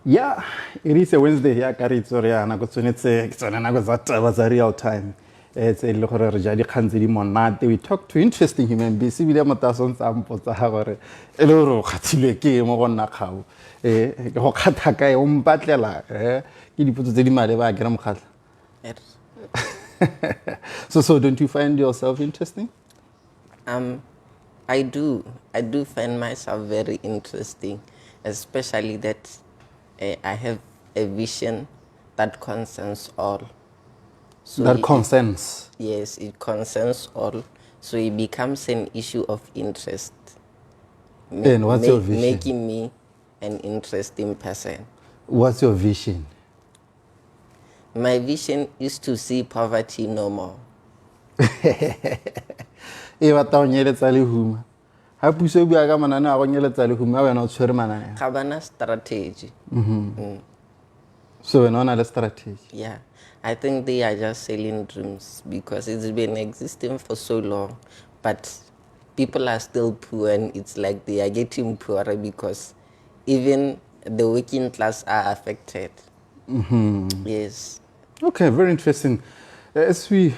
Yeah, it is a Wednesday. Yeah, carry sorry, na go tshwanetse ke tsona nako tsa taba tsa real time. It's a le gore re ja dikgang tse di monate. We talk to interesting human beings. Ebile Motaso ntse a mpotsa ga gore e le gore o kgathilwe ke mo go nna kgao. Ke go kgatha kae o mpatlela ke dipotso tse di maleba ke re mokgatla. Yes. So don't you find yourself interesting? I do find myself very interesting, especially that I have a vision that concerns all. So That concerns. Yes, it concerns all. So it becomes an issue of interest. And what's your vision? Making me an interesting person. What's your vision? My vision is to see poverty no more. E batla go nyeletsa lehuma. Ha puso e bua ka manane a go nyeletsa lehuma wena o tshwere manane. Ga bana strategy. So wena o na le strategy. Yeah, I think they are just selling dreams because it's been existing for so long, but people are still poor, and it's like they are getting poorer because even the working class are affected. Yes. Okay, very interesting. As we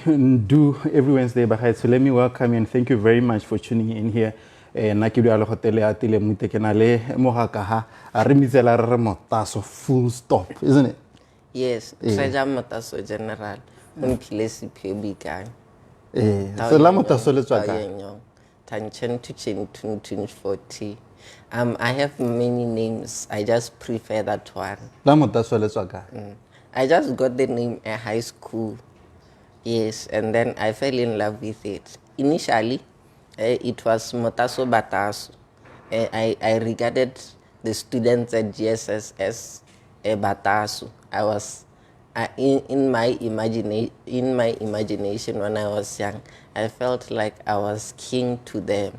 do every Wednesday, so let me welcome you and thank you very much for tuning in here. Na ke dula le hotel ya Leatile Mmutle ke na le mogaka ha a re mitsela re Motaso full stop, isn't it? Yes, Treasure Motaso General. Omphile Siphiwe Boikanyo. So la Motaso le tswa ka. Tanchen to Chin 40. I have many names. I just prefer that one. La Motaso le tswa ka. I just got the name at high school. Yes, and then I fell in love with it. Initially, it was Motaso Bataso. I regarded the students at GSS as a Bataso. I was in my imagination when I was young. I felt like I was king to them.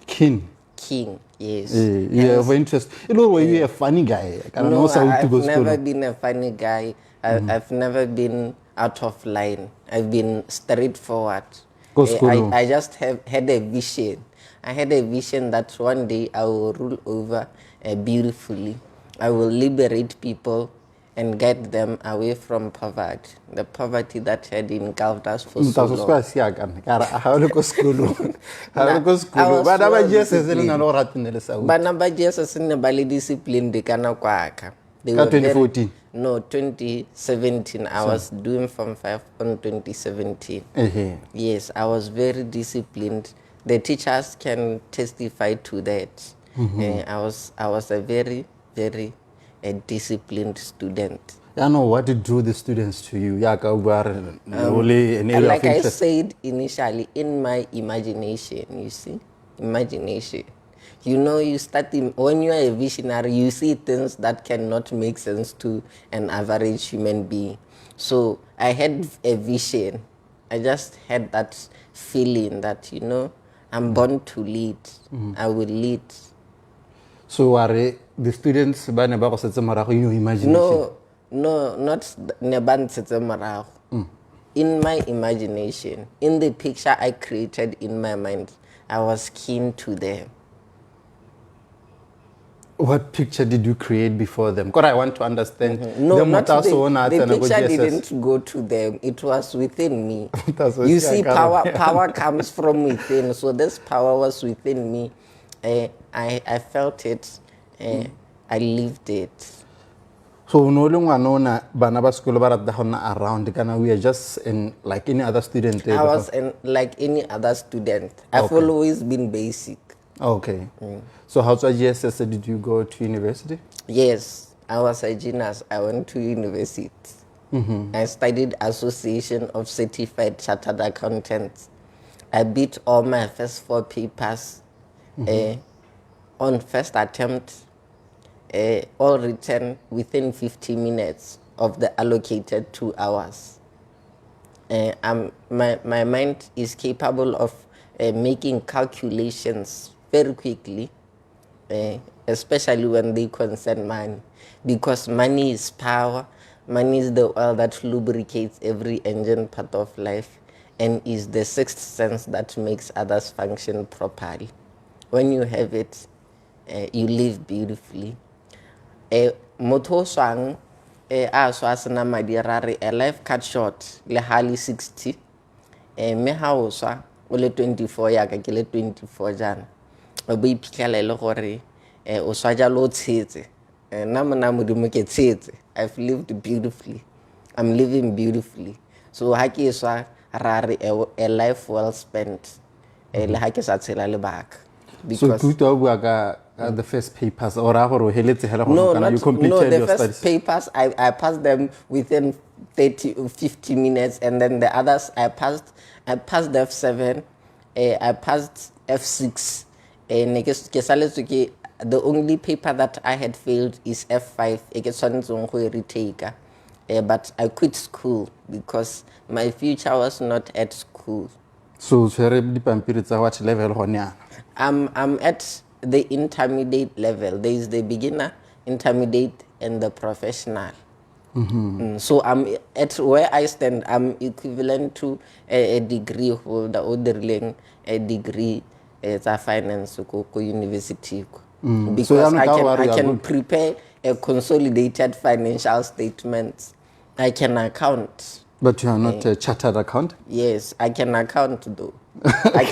King. King, yes. Yeah, of interest. You know, you're a funny guy. No, I've never been a funny guy. I've never been out of line. I've been straightforward. I just had a vision. I had a vision that one day I will rule over beautifully. I will liberate people and get them away from poverty. The poverty that had engulfed us for so long. Bana ba Jesus ne ba le disciplined ka nako aka. They were 2014. No, 2017. I was doing Form 5 on 2017. Yes, I was very disciplined. The teachers can testify to that. I was a very, very disciplined student. I know what drew the students to you. Like I said initially, in my imagination, you see, imagination. You know, you start when you are a visionary, you see things that cannot make sense to an average human being. So I had a vision. I just had that feeling that, you know, I'm born to lead. I will lead. So are the students in your imagination? No, not in my imagination, in the picture I created in my mind, I was keen to them. What picture did you create before them? Because I want to understand. No, the picture didn't go to them. It was within me. You see, power comes from within. So this power was within me. I felt it. I lived it. So no longer banaba school around. We are just like any other student. I was like any other student. I've always been basic. Okay. So how to GSS did you go to university? Yes, I was a genius. I went to university. I studied Association of Certified Chartered Accountants. I beat all my first 4 papers on first attempt, all written within 50 minutes of the allocated 2 hours. My mind is capable of making calculations very quickly, especially when they concern money, because money is power. Money is the oil that lubricates every engine part of life and is the sixth sense that makes others function properly. When you have it, you live beautifully. motho o swang a swa sena madi ra re a life cut short le hali 60 mme ha o swa o le 24 ya ka ke le 24 jana o bo iphitlhela le gore o swa jalo o tshetse nna mona modimo ke tshetse. I've lived beautifully, I'm living beautifully. So ha ke swa ra re a life well spent le ha ke sa tshela lebaka. So kuto bua ka the first papers or no, you completed your studies? First papers I passed them within 30 or 50 minutes, and then the others I passed F7, I passed F6, and the only paper that I had failed is F5. But I quit school because my future was not at school. So what level? I'm at the intermediate level. There is the beginner, intermediate, and the professional. So I'm at where I stand. I'm equivalent to a degree holder or a degree as a finance university. Because so I can prepare a consolidated financial statements. I can account. But you are not a chartered accountant? Yes, I can account though. I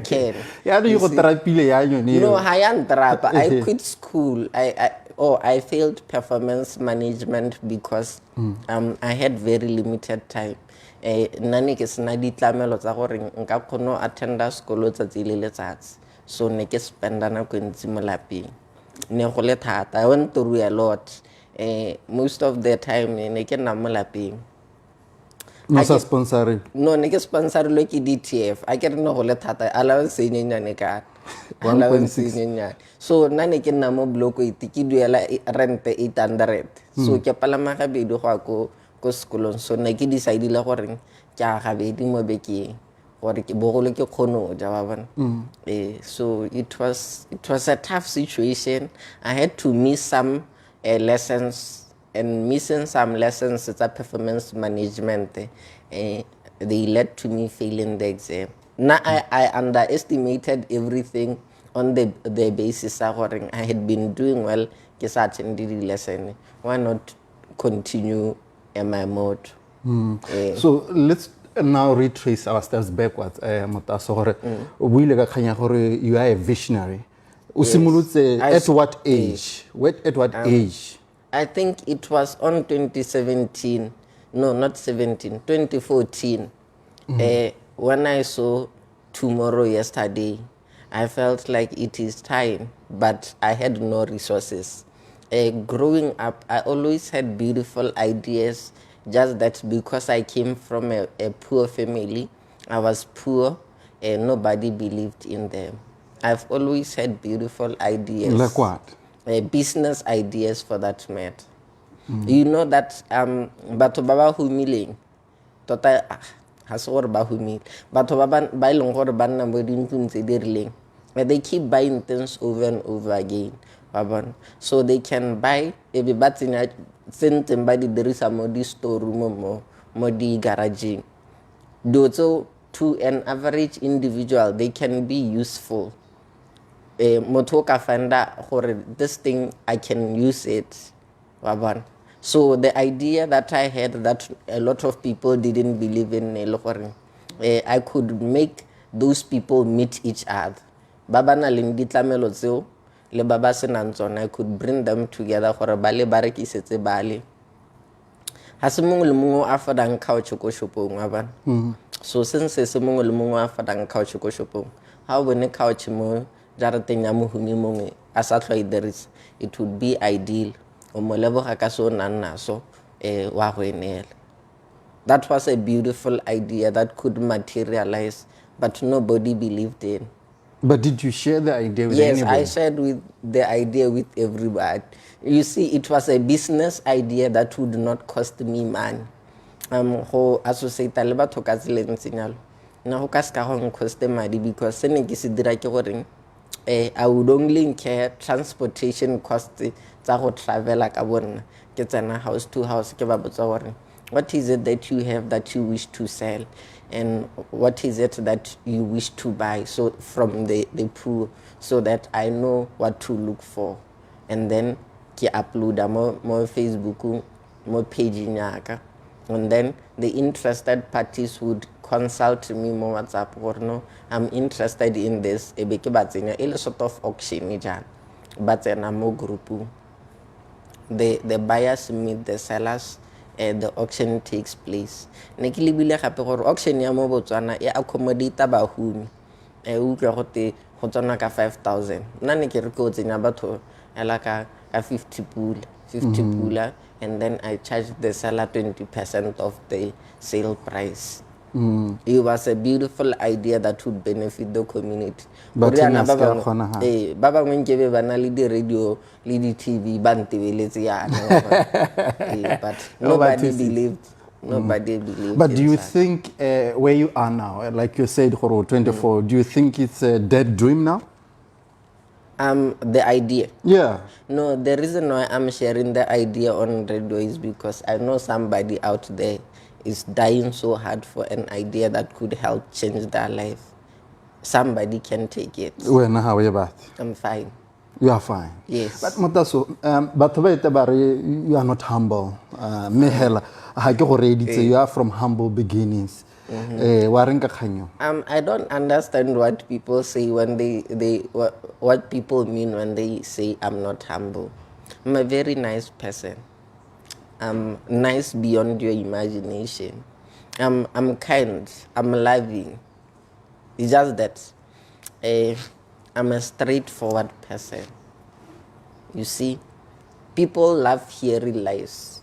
can. Yeah, you got no, I quit school. I failed performance management because I had very limited time. Nane ke sena ditlamelo tsa gore nka kgona attenda sekolo tsatsi le letsatsi. So ne ke spenda nako ntsi mo lapeng. Ne go le thata. I went through a lot. Most of the time ne ke nna mo lapeng. No sponsoring. No, ne ke sponsor lo ke DTF. I ke no go le thata. Allowance e nyenyane ka. 1.6. So nna ne ke nna mo block 8 ke duela rent 800. So ke palama ga bedi go ko sekolong. So ne ke decide le gore ke a ga bedi mo bekeng gore ke bogolo ke khono ja ba bona. So it was a tough situation. I had to miss some lessons. And missing some lessons it's a performance management, they led to me failing the exam. Now I underestimated everything on the basis of what I had been doing well. I attended the lesson. Why not continue in my mode? So let's now retrace our steps backwards. Motaso, you are a visionary. Yes. At what age? At what age? I think it was on 2017, no, not 17, 2014. When I saw Tomorrow yesterday, I felt like it is time, but I had no resources. Growing up, I always had beautiful ideas, just that because I came from a poor family, I was poor, and nobody believed in them. I've always had beautiful ideas. Like what? Business ideas for that matter. You know that batho ba ba humiling tota ha se gore ba humile batho ba ileng gore ba nna mo dintlong tse di rileng, they keep buying things over and over again, so they can buy ebe ba tsenya sentseng ba di dirisa mo di storeroom mo di garageng. So to an average individual they can be useful. Motho ka fanda gore this thing I can use it. So the idea that I had that a lot of people didn't believe in, I could make those people meet each other. Baba na leng ditlamelo tseo le baba senang tsona, I could bring them together gore ba le barekisetse bale. Ha se mongwe le mongwe a fadang couch ko shopong wa bana. So since se mongwe le mongwe a fadang couch ko shopong, ha o bone couch mo jarateng ya mohumi mongwe a sa tlhwa idirisa, it would be ideal. That was a beautiful idea that could materialize, but nobody believed in. But did you share the idea with anybody? Yes, I shared the idea with everybody. You see, it was a business idea that would not cost me money. Ho associate le batho ka tseleng tsenyalo. Na ho ka ska go cost money because se ne ke se dira ke gore I would only incur transportation costs tsa go travel ka bona ke tsena house to house ke ba botsa gore what is it that you have that you wish to sell and what is it that you wish to buy, so from the pool, so that I know what to look for, and then ke ke uploada mo Facebook mo page nyaka, and then the interested parties would consult me mo WhatsApp or no, I'm interested in this, ebe ke ba tsenya ele sort of auction jana ba tsena mo group. The buyers meet the sellers, the auction takes place. Ne ke lebile gape gore auction ya mo Botswana e accommodate bahumi o utlwa go te go tsana ka 5,000. Nna ne ke re ko tsenya batho ela ka 50 pula, and then I charged the seller 20% of the sale price. It was a beautiful idea that would benefit the community. But ba bangwe nkebe ba na le di radio le di TV ba ntebeletse yana. But nobody believed. Nobody believed. But do you think where you are now, like you said, 24, do you think it's a dead dream now? The idea. Yeah. No, the reason why I'm sharing the idea on radio is because I know somebody out there is dying so hard for an idea that could help change their life. Somebody can take it. When how are you back? I'm fine. You are fine. Yes. But Motaso, you are not humble. You are from humble beginnings. I don't understand what people say when what people mean when they say I'm not humble. I'm a very nice person. I'm nice beyond your imagination. I'm kind. I'm loving. It's just that I'm a straightforward person. You see, people love hearing lies.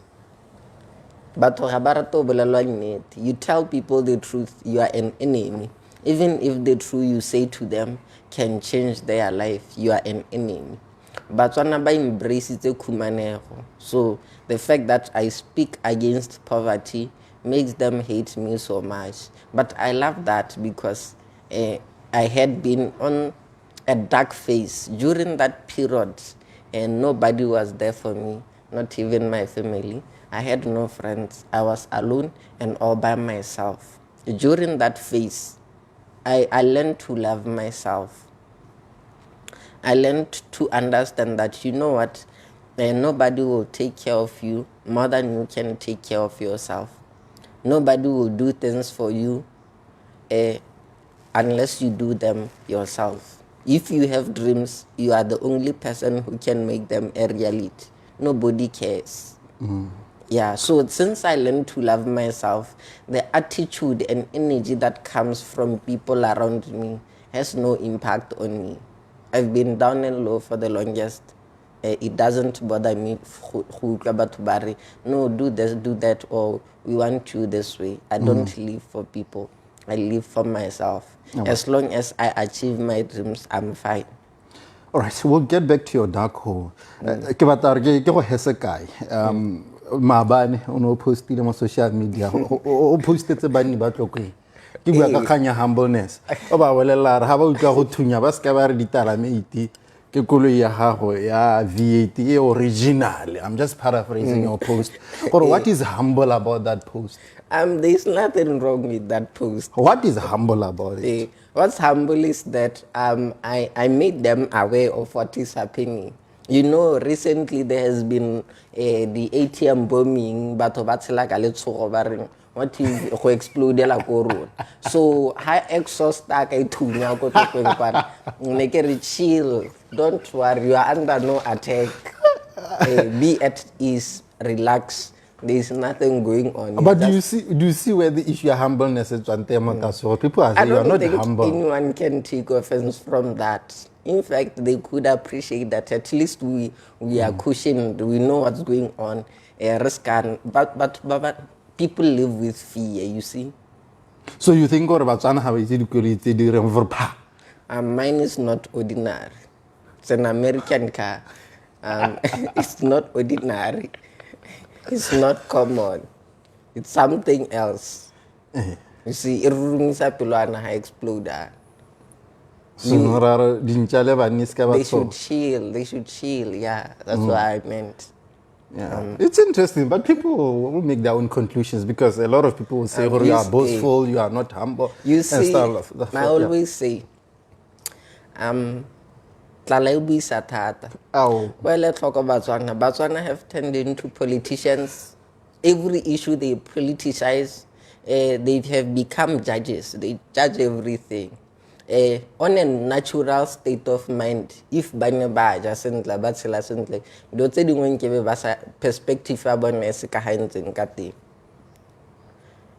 But you tell people the truth, you are an enemy. Even if the truth you say to them can change their life, you are an enemy. But when I embrace the kumaneho, so the fact that I speak against poverty makes them hate me so much. But I love that because I had been on a dark phase during that period, and nobody was there for me, not even my family. I had no friends. I was alone and all by myself. During that phase, I learned to love myself. I learned to understand that, you know what, nobody will take care of you more than you can take care of yourself. Nobody will do things for you unless you do them yourself. If you have dreams, you are the only person who can make them a reality. Nobody cares. Yeah, so since I learned to love myself, the attitude and energy that comes from people around me has no impact on me. I've been down and low for the longest. It doesn't bother me. No, do this, do that, or we want you this way. I don't live for people. I live for myself. As long as I achieve my dreams, I'm fine. All right, so we'll get back to your dark hole. Maabane o postile mo social media o postetse bani ba tlokwe ke bua ka khanya humbleness o ba bolela re ha ba utlwa go thunya ba ska ba re ditalameti ke koloi ya gago ya V8 e original. I'm just paraphrasing your post. Or what is humble about that post? There's nothing wrong with that post. What is humble about it? What's humble is that I made them aware of what is happening. You know, recently there has been the ATM bombing, but like a little what is who exploded like so high exhaust like I to make it chill. Don't worry, you are under no attack. Be at ease, relax. There is nothing going on. But do you see where the issue of humbleness is? So people are saying you are not humble. Anyone can take offense from that. In fact, they could appreciate that at least we are cushioned. We know what's going on. But people live with fear, you see. So you think mine is not ordinary. It's an American car. It's not ordinary. It's not common. It's something else. You see, it rings up a exploder. They should chill. They should chill. Yeah, that's what I meant. Yeah, it's interesting, but people will make their own conclusions because a lot of people will say, "Oh, you are boastful, you are not humble." You see, I always say, tlala e buisa thata. Well, talk about Batswana have turned into politicians. Every issue they politicize. They have become judges. They judge everything. On a natural state of mind, if ba ne ba ja sentle ba tshela sentle, dilo tse dingwe ke be ba sa perspective ya bone e se ka hantseng ka teng.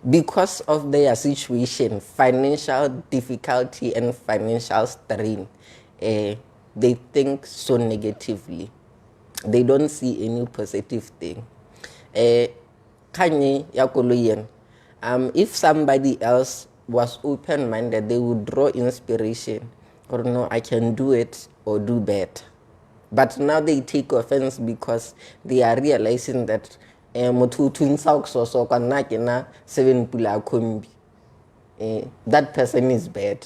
Because of their situation, financial difficulty and financial strain, they think so negatively. They don't see any positive thing. Kanye ya koloi ena, if somebody else was open-minded, they would draw inspiration. Or no, I can do it or do better. But now they take offense because they are realizing that that person is bad.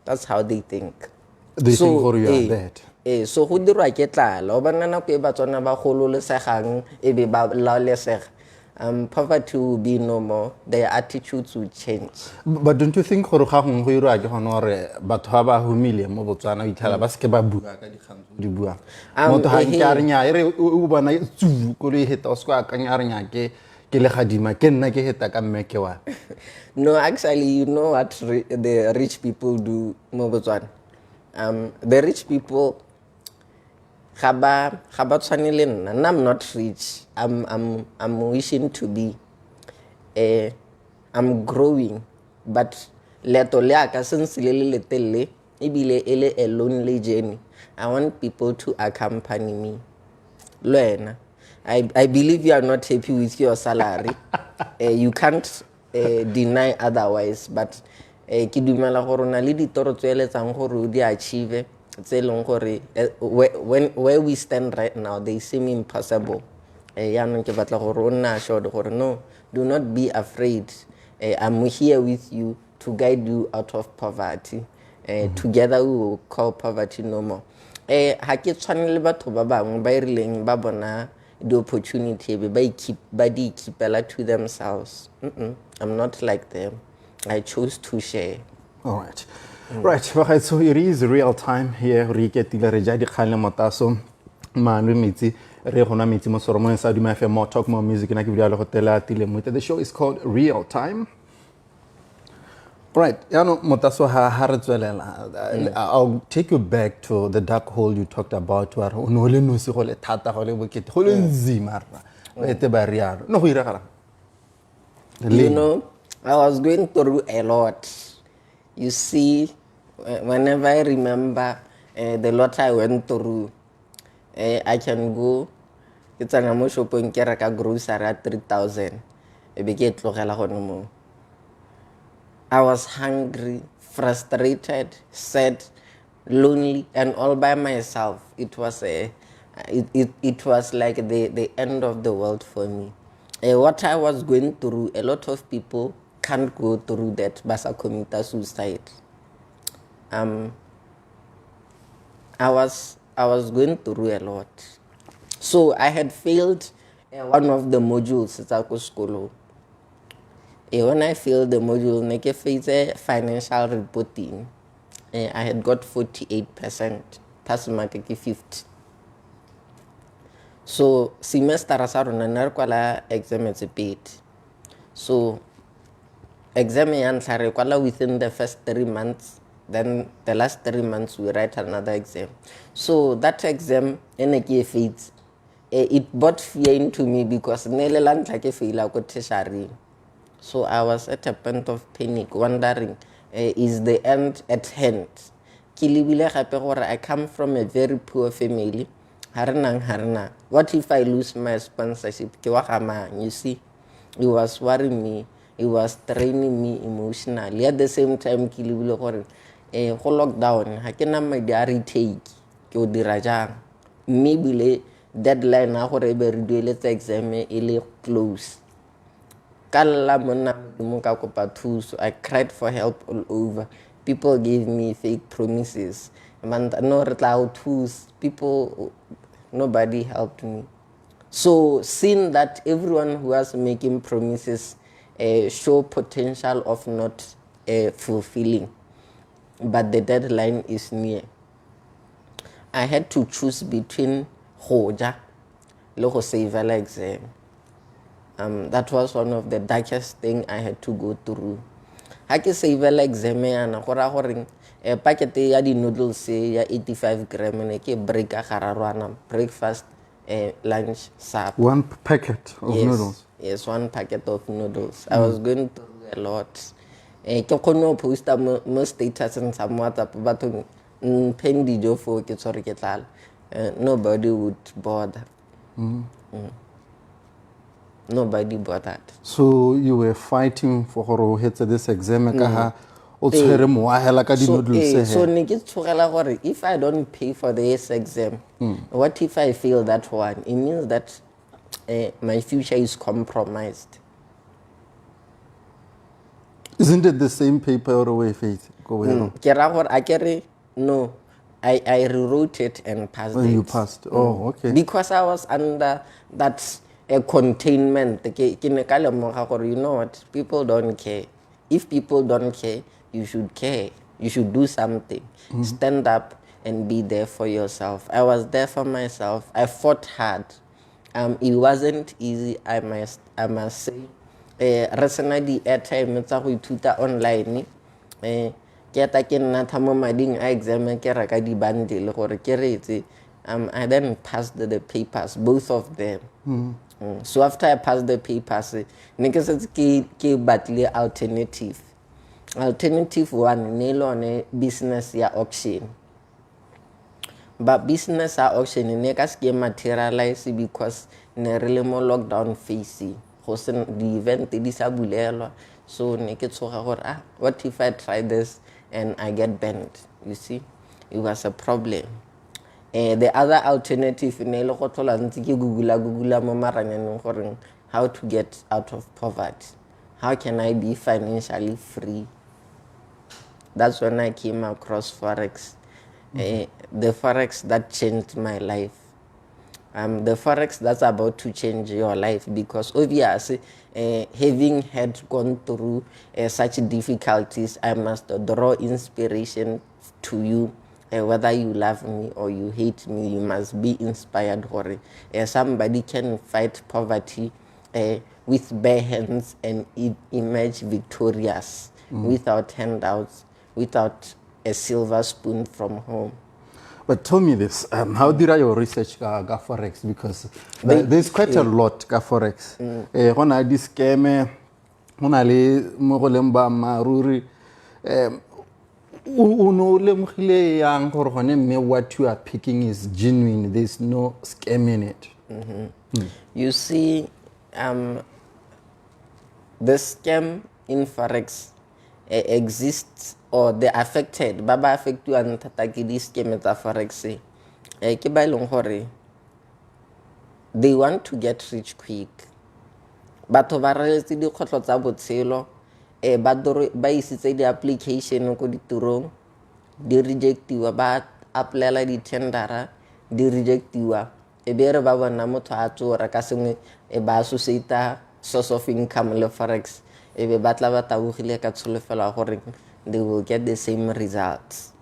That's how they think. They think for you are bad. So go dirwa ke tlala o bana nako e Batswana ba gololosegang e be ba laolesega. Poverty will be no more. Their attitudes will change. But don't you think gore ga gongwe go irwa ke gone gore batho ba ba humile mo Botswana ithala ba seke ba bua ka dikgang di bua motho ha nke a re nya ere o bona tsu ko le heta o se ka akanya a re nya ke le gadima ke nna ke heta ka mmeke wa. No, actually, you know what the rich people do mo Botswana. The rich people I'm not rich. I'm wishing to be. I'm growing, but leto leaka since le ibile ele a lonely journey. I want people to accompany me. Luena, I believe you are not happy with your salary. You can't deny otherwise, but ke dumela gore na le ditoro tse eletsang gore o di achieve. Where we stand right now, they seem impossible. No, do not be afraid. I'm here with you to guide you out of poverty. Together we will call poverty no more. Ha ke tshwanele batho ba bangwe ba irileng ba bona the opportunity ba di keepela to themselves. I'm not like them. I chose to share. All right. Right, okay, so it is real time here. Re iketile re ja dikgang le Motaso maano metsi re gona metsi mo Solomon sa duma FM more talk more music na ke video le go tela Leatile Mmutle. The show is called Real Time. Right, Motaso ha re tswelela. I'll take you back to the dark hole you talked about where o no le nosi go le thata go le bokete go le nzima ra ete ba rialo no go iragala. You know, I was going through a lot. You see, whenever I remember the lot I went through, I can go, it's an amo shopping keraka grocery at 3,000. I was hungry, frustrated, sad, lonely, and all by myself. It was it was like the end of the world for me. What I was going through, a lot of people can't go through that, basa commit suicide. I was going through a lot. So I had failed one of the modules at school. When I failed the module, I faced financial reporting. I had got 48%, pass mark 50. So semester asarona narkwala exam is paid. So exam answer within the first 3 months, then the last 3 months we write another exam. So that exam it brought fear into me because so I was at a point of panic, wondering, is the end at hand? I come from a very poor family. What if I lose my sponsorship? You see, it was worrying me. It was draining me emotionally. At the same time, lockdown, I can my diary take. Maybe the deadline let's exam is close. So I cried for help all over. People gave me fake promises. People, nobody helped me. So seeing that everyone who was making promises show potential of not fulfilling, but the deadline is near, I had to choose between hoja le go save exam. That was one of the darkest thing I had to go through. Ha ke save exam yana go ra gore packet ya di noodles ya 85 gram ne ke break a gararwana breakfast lunch supper. One packet of noodles? Yes, one packet of noodles. I was going through a lot. Ke kgone post mo status and some WhatsApp batho pen dijo for ke tsore ke tlala. Nobody would bother. Nobody bothered. So you were fighting for gore hit this exam ka ha o tshwere moahela ka di noodles so ne ke tsogela gore if I don't pay for this exam, what if I fail that one? It means that my future is compromised. Isn't it the same paper or way, Faith? No, I rewrote it and passed it. You passed. Oh, okay. Because I was under that containment. You know what? People don't care. If people don't care, you should care. You should do something. Stand up and be there for yourself. I was there for myself. I fought hard. It wasn't easy, I must say. Resena di airtime tsa go ithuta online ke ta ke nna thamo mading a exam ke reka di bundle gore ke retse I then passed the papers, both of them. So after I passed the papers ne ke setse ke batle alternative one ne lone business ya auction. But business auction ne ka se materialize because ne re le mo lockdown phase go se the event di sa bulelwa. So ne ke tsoga gore what if I try this and I get banned? You see, it was a problem. The other alternative ne le go tlola ntse ke google mo maranyaneng gore how to get out of poverty, how can I be financially free. That's when I came across forex. The forex that changed my life. The forex that's about to change your life, because obviously having had gone through such difficulties, I must draw inspiration to you. Whether you love me or you hate me, you must be inspired. Somebody can fight poverty with bare hands and emerge victorious without handouts, without a silver spoon from home. But tell me this, how did your research ga forex? Because there's quite a lot ga forex. Hona di scam, hona le mo go leng ba maruri. Uno lemogile yang gore gone mme what you are picking is genuine, there's no scam in it. You see, the scam in forex exists, or the affected ba affect you and tataki di scam tsa forex ke ba ileng gore they want to get rich quick. Batho ba retse di khotlo tsa botshelo ba isitse di application ko ditirong di rejectiwa, ba applyela di tendera di rejectiwa, be re ba bona motho a tsora ka sengwe ba associate source of income le forex be batla ba tabogile ka tsholofela gore they will get the same results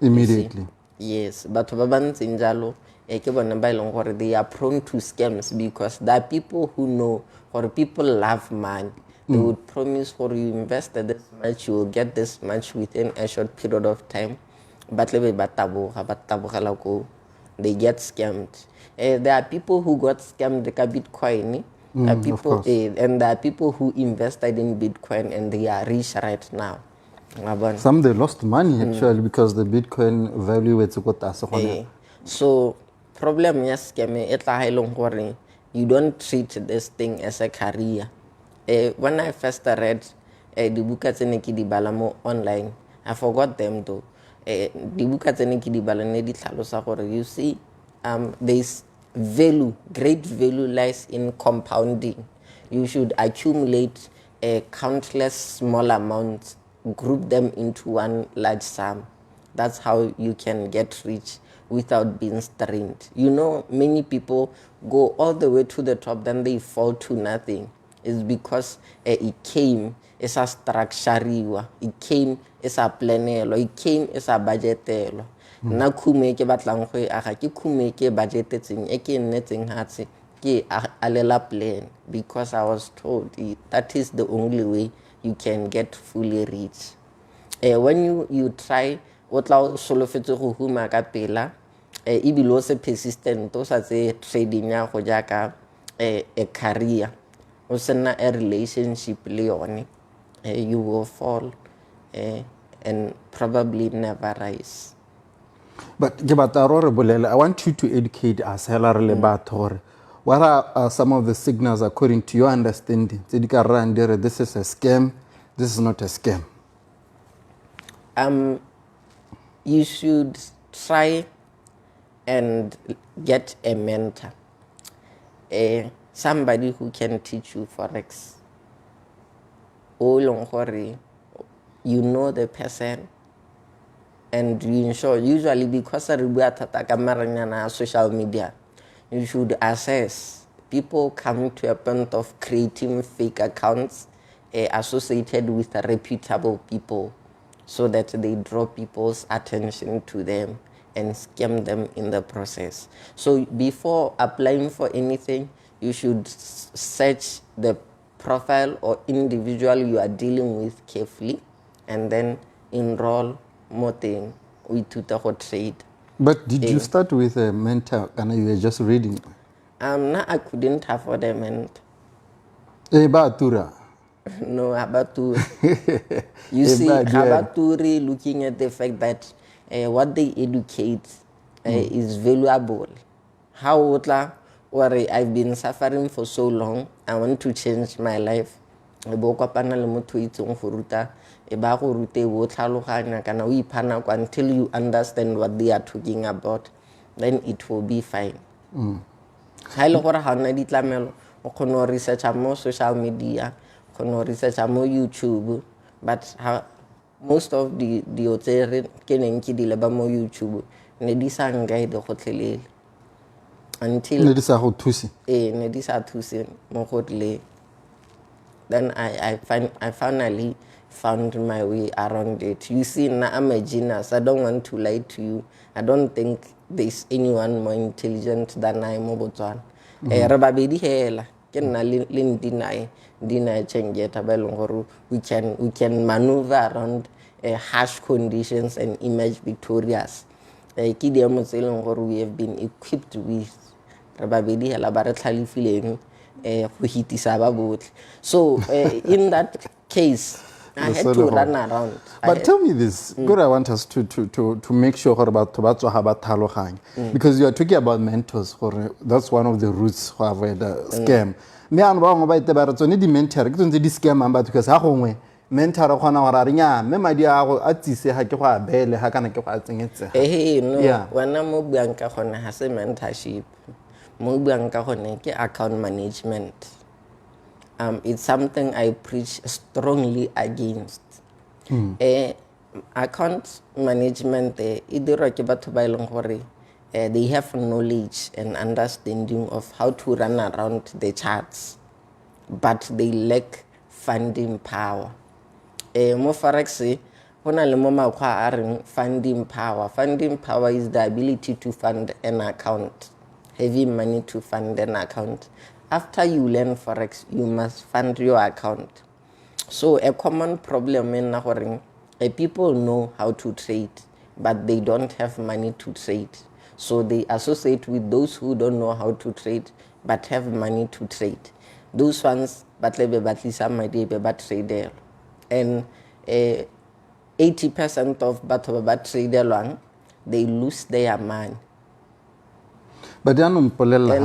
immediately. Yes, batho ba bantseng jalo ke bona ba ileng gore they are prone to scams, because there are people who know, or people love money. They would promise for you invested this much, you will get this much within a short period of time. But they get scammed. There are people who got scammed like Bitcoin. And there are people who invested in Bitcoin and they are rich right now. Some they lost money actually because the Bitcoin value is so problem yes scam you don't treat this thing as a career. When I first read the buka tsene ke di bala mo online, I forgot them though. The buka tsene ke di bala ne di tlhalosa gore you see there's value, great value lies in compounding. You should accumulate countless small amounts, group them into one large sum. That's how you can get rich without being strained. You know, many people go all the way to the top, then they fall to nothing. It's because it came as a structure, it came as a planelo, it came as a budgetelo. Na khume ke batlang go aga ke khume ke budgetetseng e ke nnetseng hatse ke a lela plan because I was told that is the only way you can get fully rich. When you try o tla solofetse go huma ka pela e bilo se persistent o sa tse trading ya go jaka a career o sena a relationship le yone you will fall and probably never rise. But I want you to educate us what are some of the signals according to your understanding? This is a scam, this is not a scam. You should try and get a mentor, somebody who can teach you forex. You know the person and you ensure, usually because of social media, you should assess. People come to a point of creating fake accounts associated with reputable people so that they draw people's attention to them and scam them in the process. So before applying for anything, you should search the profile or individual you are dealing with carefully and then enroll more thing with to trade. But did you start with a mentor and you were just reading? No, I couldn't afford a mentor. No, Habaturi. You see, Habaturi looking at the fact that what they educate is valuable. How or I've been suffering for so long, I want to change my life. Until you understand what they are talking about, then it will be fine. Research more social media, research more YouTube, but most of the hotel kenenki di leba mo YouTube ne di sa guide hotel until ne di sa thusi mo hotel. Then I finally found my way around it. You see, now I'm a genius. I don't want to lie to you. I don't think there's anyone more intelligent than I am. We can maneuver around harsh conditions and emerge victorious. We have been equipped with so in that case, I had to run around. But tell me this, good. I want us to make sure about because you are talking about mentors. That's one of the roots to avoid the scam. Me and the mentor scam because mentor me my no, when I'm has a mentorship. Account management. It's something I preach strongly against. Account management, they have knowledge and understanding of how to run around the charts, but they lack funding power. Mo forex, funding power. Funding power is the ability to fund an account. Having money to fund an account. After you learn forex, you must fund your account. So a common problem in Nahoring, people know how to trade, but they don't have money to trade. So they associate with those who don't know how to trade, but have money to trade. Those ones, but trader. And 80% of trader, they lose their money. But and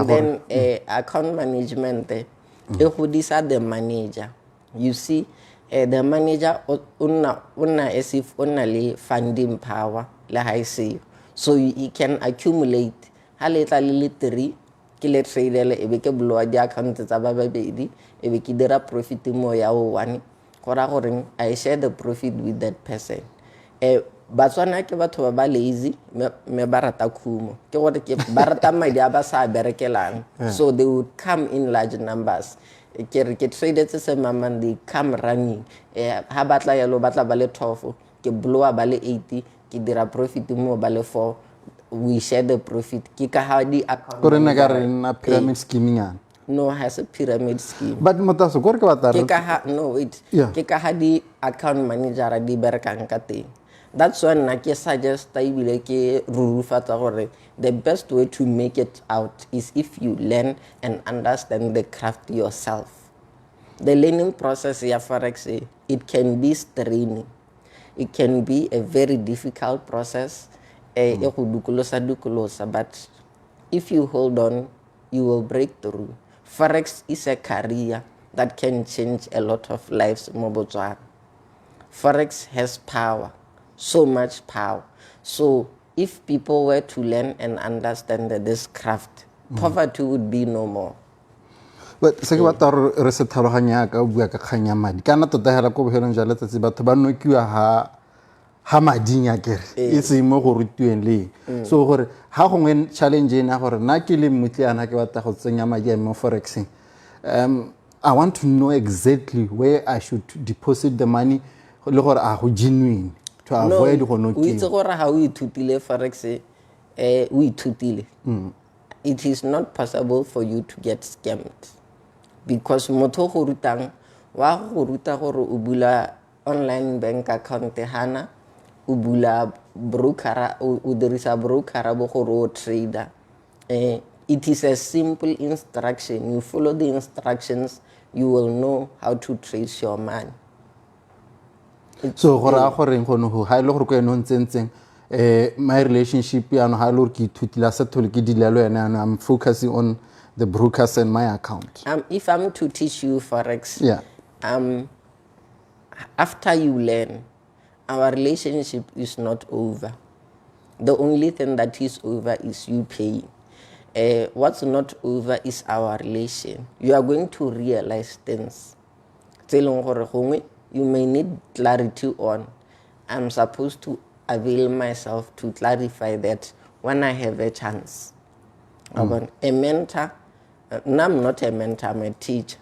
then account management, these are the manager. You see, the manager as if only funding power, like I say. So he can accumulate a little kile trader ebeke blow the account tsa ba babedi ebeke dira profit mo ya o one gore I share the profit with that person. Batswana ke batho ba lazy me barata khumo ke gore ke barata madi a ba sa berekelang, so they would come in large numbers. Ke traded se maman they come running ha batla yalo batla ba le 12 ke blowa ba le 80 ke dira profit mo bale 4 we share the profit ke ka ha di account gore nna ka re na pyramid scheme yana no has a pyramid scheme but Motaso gore ke batla ke ka ha no wait ke ka ha di account manager di berekang ka teng. That's why nna ke suggest ibile ke rurufatsa gore the best way to make it out is if you learn and understand the craft yourself. The learning process ya forex it can be straining, it can be a very difficult process e go dukolosa but if you hold on you will break through. Forex is a career that can change a lot of lives mo Botswana. Forex has power, so much power. So if people were to learn and understand this craft, poverty would be no more. But se ke batla re se tlhaloganya ka bua ka kganya madi kana tota hela ko bohelong ja letsatsi batho ba nokiwa ha mading a kere e se mo go rutiweng le so gore ha gongwe challenge ena gore na ke le Mmutle ana ke batla go tsenya madi mo forexing I want to know exactly where I should deposit the money le gore a go genuine to avoid go nokiwa. O itse gore ha o ithutile forex o ithutile it is not possible for you to get scammed because motho go rutang wa go ruta gore o bula online bank account hana o bula broker o dirisa broker bo gore o trader it is a simple instruction. You follow the instructions, you will know how to trace your money. So gore a gore ngono go ha ile gore ko eno ntseng my relationship yana ha ile ke ithutila setole ke dilelo yana I'm focusing on the brokers and my account. If I'm to teach you forex, after you learn, our relationship is not over. The only thing that is over is you paying. What's not over is our relation. You are going to realize things. You may need clarity on. I'm supposed to avail myself to clarify that when I have a chance. A mentor, no, I'm not a mentor, I'm a teacher.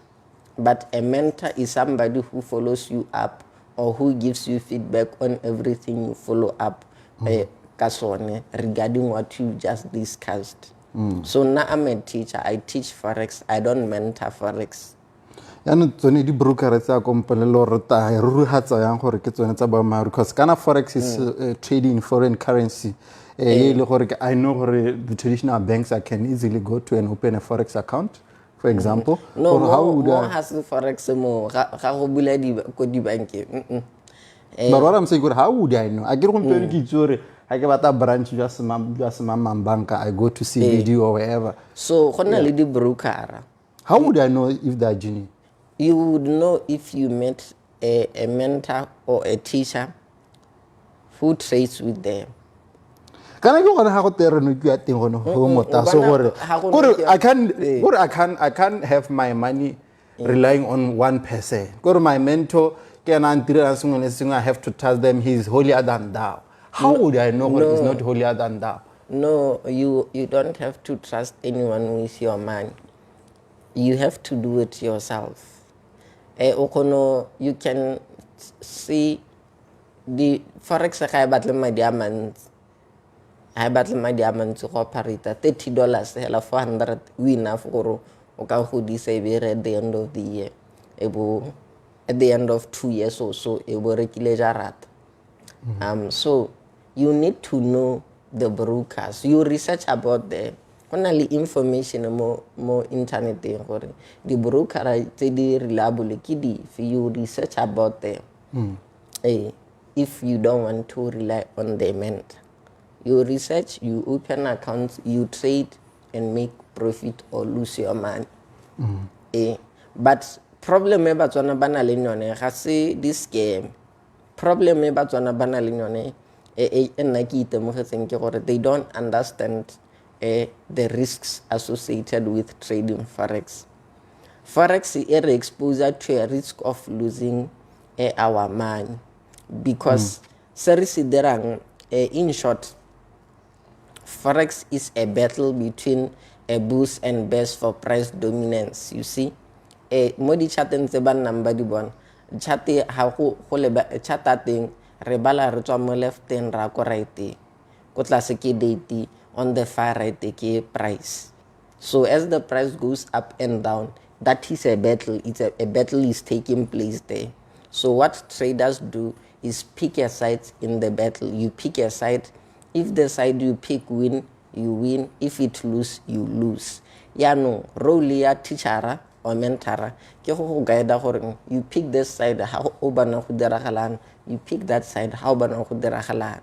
But a mentor is somebody who follows you up or who gives you feedback on everything you follow up regarding what you just discussed. So now I'm a teacher. I teach forex. I don't mentor forex. Yana tsone di broker tsa kompolelo rota ruru hatsa yang gore ke tsone tsa ba ma because kana forex is trading foreign currency. I know gore the traditional banks I can easily go to and open a forex account, for example. No, or how would more has forex mo ga go bula di ko di bank. But what I'm saying, how would I know? I get on to I get a branch just my bank. I go to CBD or wherever. So, the broker. How would I know if they're genuine? You would know if you met a mentor or a teacher who trades with them. Can I go on how to no you at I can't have my money relying on one person. Go to my mentor. I have to trust them. He's holier than thou. How would I know what is not holier than thou? No, you don't have to trust anyone with your money. You have to do it yourself. You can see the forex I battle my diamonds. I battle my diamonds to operate $30 hela 400 win for who save at the end of the year. At the end of 2 years or so, so you need to know the brokers. You research about them. Only information more internet the broker are reliable. If you research about them, if you don't want to rely on the mentor, you research, you open accounts, you trade and make profit or lose your money. But problem e batswana bana le yone ga se this game. Problem e batswana bana le yone nna ke itemogetseng ke gore they don't understand the risks associated with trading forex. Forex is exposure to a risk of losing our money because in short, forex is a battle between bulls and bears for price dominance. You see. Mo di chateng tse ba nnang ba di bona chate ha go leba chata teng re bala re tswa mo lefteng ra ko right ko tlase ke date, on the far right ke price. So as the price goes up and down, that is a battle. A battle is taking place there. So what traders do is pick a side in the battle. You pick a side. If the side you pick win, you win. If it lose, you lose. No role ya teacher or mentor ke go guide gore you pick this side how o bana go diragalang, you pick that side how bana go diragalang.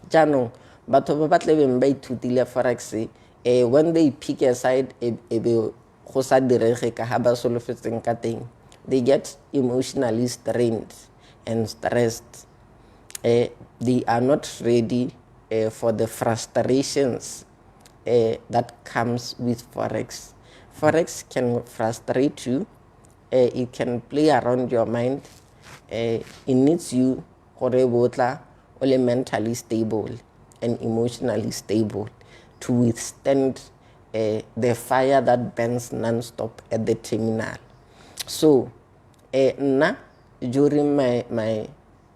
Jaanong batho ba batlebeng ba ithutile forex when they pick a side e be go sa direge ka ha ba solofetseng ka teng, they get emotionally strained and stressed. They are not ready for the frustrations that comes with forex. Forex can frustrate you. It can play around your mind. It needs you only mentally stable and emotionally stable to withstand the fire that burns non-stop at the terminal. So, during my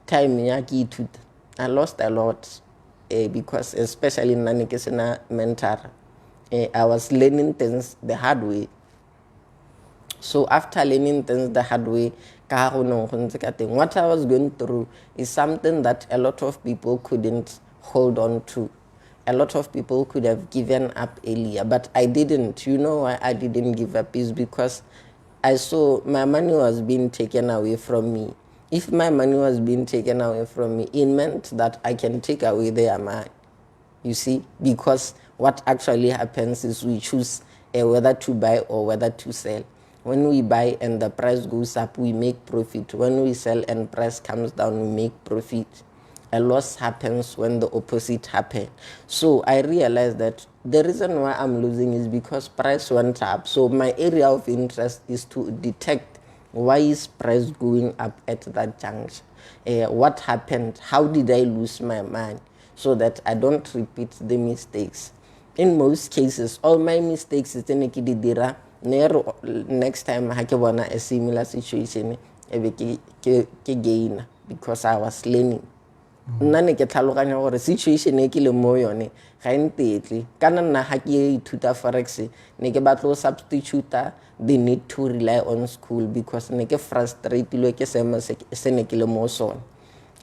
time in I lost a lot because especially in Nanikesena mentor, I was learning things the hard way. So after learning things the hard way, what I was going through is something that a lot of people couldn't hold on to. A lot of people could have given up earlier, but I didn't. You know why I didn't give up is because I saw my money was being taken away from me. If my money was being taken away from me, it meant that I can take away their money. You see, because what actually happens is we choose whether to buy or whether to sell. When we buy and the price goes up, we make profit. When we sell and price comes down, we make profit. A loss happens when the opposite happens. So I realized that the reason why I'm losing is because price went up. So my area of interest is to detect why is price going up at that juncture. What happened? How did I lose my money? So that I don't repeat the mistakes. In most cases, all my mistakes is next time I have a similar situation, I gain because I was learning. Nna ne ke tlhaloganya gore situation e ke le mo yone ga e ntetle kana nna ha ke ithuta forex ne ke batlo substitute the need to rely on school because ne ke frustrated ke sema se ne ke le mo sone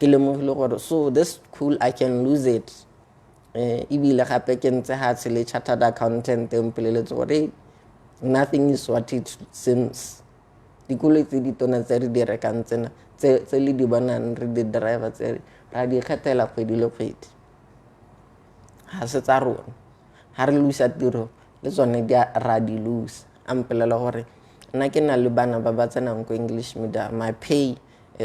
ke le mo le gore so this school I can lose it ibile gape ke ntse ha tsele chartered accountant mpeleletse gore nothing is what it seems dikolo tse di tona tse re di rekang tsena tse le di bonang re di driver tse ra di kgetela kgwedi le kgwedi ha se tsa rona ha re lusa tiro le tsone di ra di lose ampelela gore nna ke na le bana ba ba tsenang ko English medium. I pay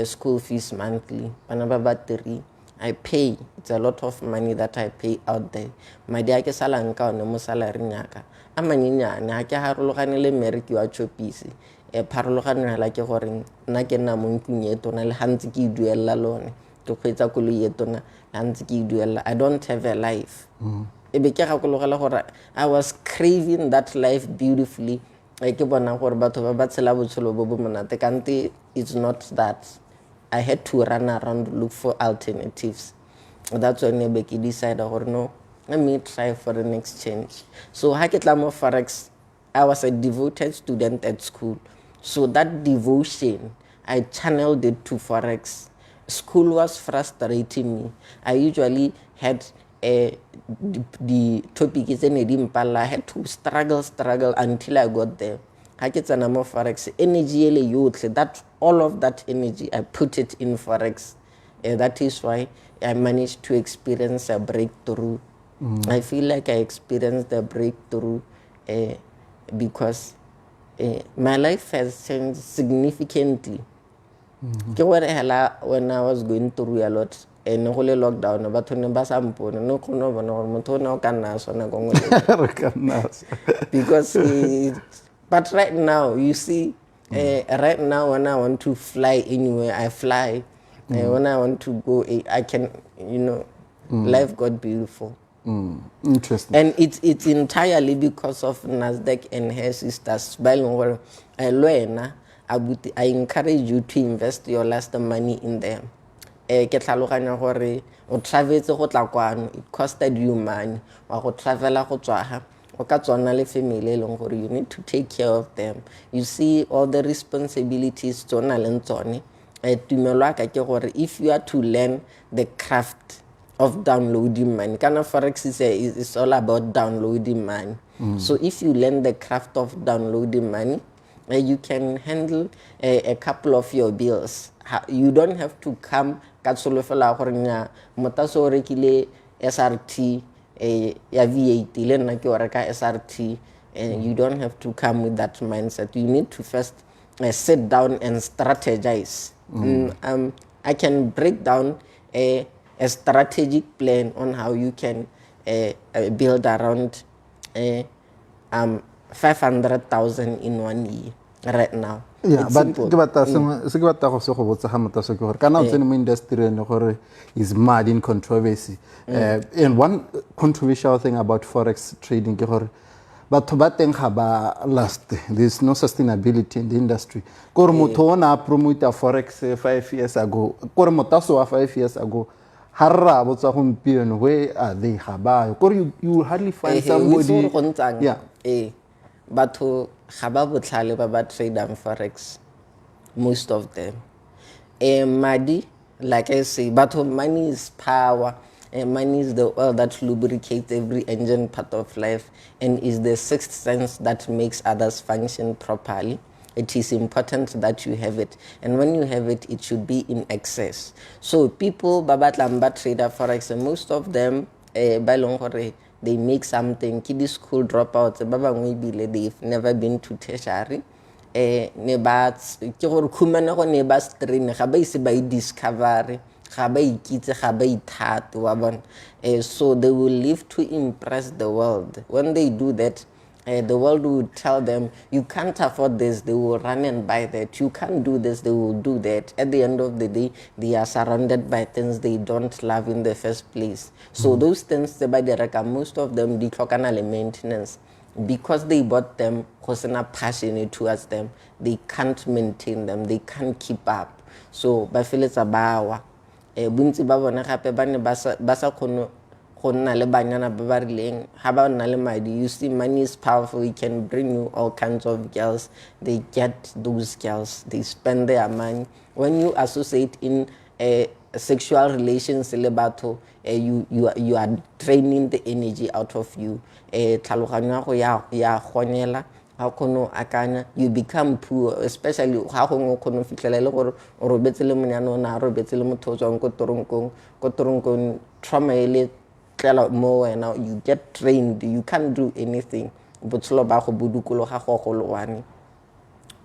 school fees monthly. Bana ba ba 3 I pay. It's a lot of money that I pay out there. Madi a ke sala nka one mo salary nyaka a manyenyane ha ke harologane le mmereki wa chopisi pharologano hela ke gore nna ke nna mo ntlung e tona le hantsi ke duella lone ke kgwetsa koloi e tona hantsi ke duella. I don't have a life. Ebe ke gakologela gore I was craving that life beautifully. Ke bona gore batho ba ba tshela botshelo bo bo monate kante it's not that. I had to run around look for alternatives. That's when I decided or no, let me try for an exchange. So ha ke tla mo forex, I was a devoted student at school. So that devotion, I channeled it to forex. School was frustrating me. I usually had the topic is in I had to struggle until I got there. I get a number of forex energy youth that all of that energy I put it in forex. That is why I managed to experience a breakthrough. I feel like I experienced a breakthrough because my life has changed significantly. When I was going through a lot and the whole lockdown, but when I was no because but right now you see right now when I want to fly anywhere I fly. When I want to go I can, you know, life got beautiful. Interesting. And it's entirely because of Nasdaq and her sisters. I encourage you to invest your last money in them. ke tlhaloganya gore o travetse go tla kwano, it costed you money wa go travela go tswa ha o ka tswana le family e leng gore you need to take care of them. You see all the responsibilities tsona le tsone. Tumelo ka ke gore if you are to learn the craft of downloading money, kind of forex is all about downloading money. So if you learn the craft of downloading money, you can handle a couple of your bills. You don't have to come ka solofela gore nya Motaso o rekile SRT ya V8 le nna ke o reka SRT, and you don't have to come with that mindset. You need to first sit down and strategize. I can break down a strategic plan on how you can build around 500,000 in 1 year right now. Yeah, but ke batla go se go botsa ga Motaso ke gore kana o tsene mo industry ne gore is mad in controversy. And one controversial thing about forex trading ke gore batho ba teng ga ba last, there's no sustainability in the industry. Gore motho ona promote forex 5 years ago, gore Motaso wa 5 years ago harra botsa gompieno, where are they ga ba gore you hardly find somebody. Yeah, batho ga ba botlhale ba ba trade and forex, most of them. Madi, like I say, batho money is power, and money is the oil that lubricates every engine part of life and is the sixth sense that makes others function properly. It is important that you have it, and when you have it, it should be in excess. So people babatlamba trader forex, and most of them they make something. Kidi school dropouts, they've never been to tertiary. Ne ba ke gore khumana go ne ba strain ga ba ise ba discovery ga ba ikitse ga ba ithate wa bona. So they will live to impress the world. When they do that, the world will tell them, you can't afford this, they will run and buy that. You can't do this, they will do that. At the end of the day, they are surrounded by things they don't love in the first place. So those things, most of them, they talk maintenance. Because they bought them, because they're not passionate towards them, they can't maintain them, they can't keep up. So, by feel it's a bawa. Bunti ba bona gape ba ne ba sa kono go nna le banyana ba ba rileng ha ba nna le madi. You see, money is powerful. It can bring you all kinds of girls. They get those girls, they spend their money. When you associate in sexual relations le batho, you are draining the energy out of you. Tlhaloganyo go ya gonyela ha kono akanya, you become poor, especially ha go kono fitlhela le gore o robetse le monyana o na robetse le motho tswang ko toronkong trauma ile tlela mo wena, you get trained, you can't do anything. Botshelo ba go budukolo ga go go loane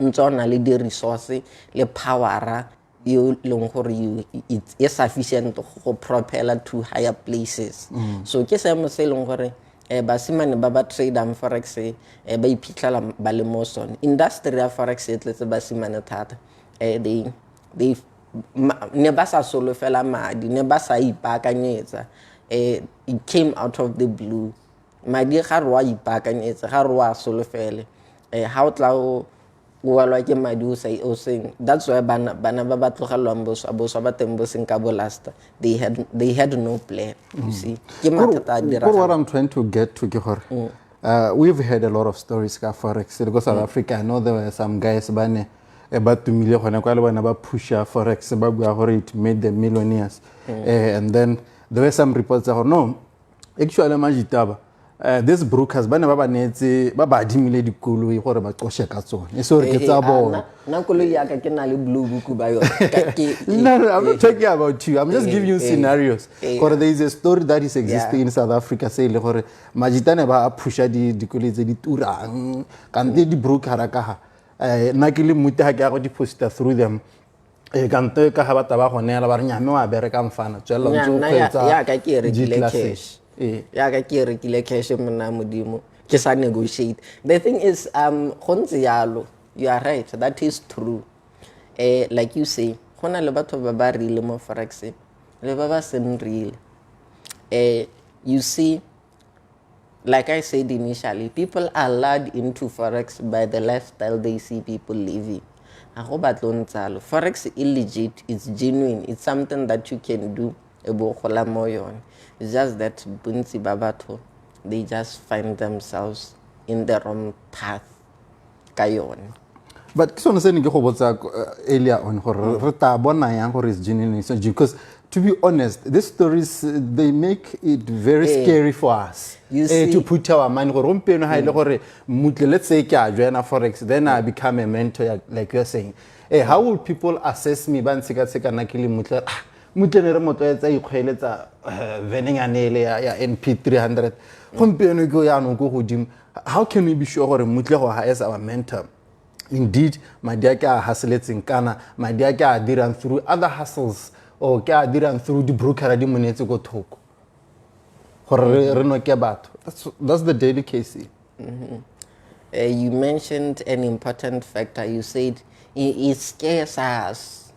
ntsona le di resource le power you leng gore it's sufficient go propel to higher places. So ke se mo se leng gore basimane ba ba trade am forex ba iphitlhela ba le mo sone industry ya forex e tletse basimane thata. They ne ba sa solofela madi, ne ba sa ipakanyetsa. It came out of the blue. Madi ga re wa ipakanyetsa, ga re wa solofele ha o tla o walwa ke madi o seng. That's why bana ba ba tlogelwang boswa ba teng bo seng ka bo last, they had no plan. You see, what I'm trying to get to ke gore we've heard a lot of stories ka forex because South Africa. I know there were some guys bane ba tumile gona kwa le bona ba pusha forex ba bua gore it made them millionaires. And then there were some reports that no, actually majitaba these brokers bane ba netse ba adimile dikoloi gore ba qoshe ka tsone so re ke tsa bona na koloi ya ka ke na le blue book ba yona. No, I'm not talking about you, I'm just giving you scenarios. Gore there is a story that is existing in South Africa say le gore majitane ba pusha dikoloi tse di turang kante di broker ka ha na ke le Mmutle ha ke go deposit through them kante ka ha ba taba go nela ba re nyame wa bereka mfana tswela ntse o kgetsa ya ka ke rekile cash. Ya ka ke rekile cash mona modimo ke sa negotiate. The thing is go ntse yalo, you are right, that is true. Like you say, gona le batho ba ba rile mo forex le ba ba seng real. You see, like I said initially, people are lured into forex by the lifestyle they see people living. Forex is illegit, it's genuine, it's something that you can do. It's just that Bunzi Babato, they just find themselves in the wrong path. But so earlier on is genuine because to be honest, these stories they make it very scary for us. You see, to put our mind let's say I join a forex, then I become a mentor like you're saying. How will people assess me NP 300? How can we be sure Mmutle is our mentor? Indeed, my dear guy hustles in Ghana, my dear guy did through other hustles or guy did through the broker to go talk. That's the daily case. You mentioned an important factor. You said it scares us.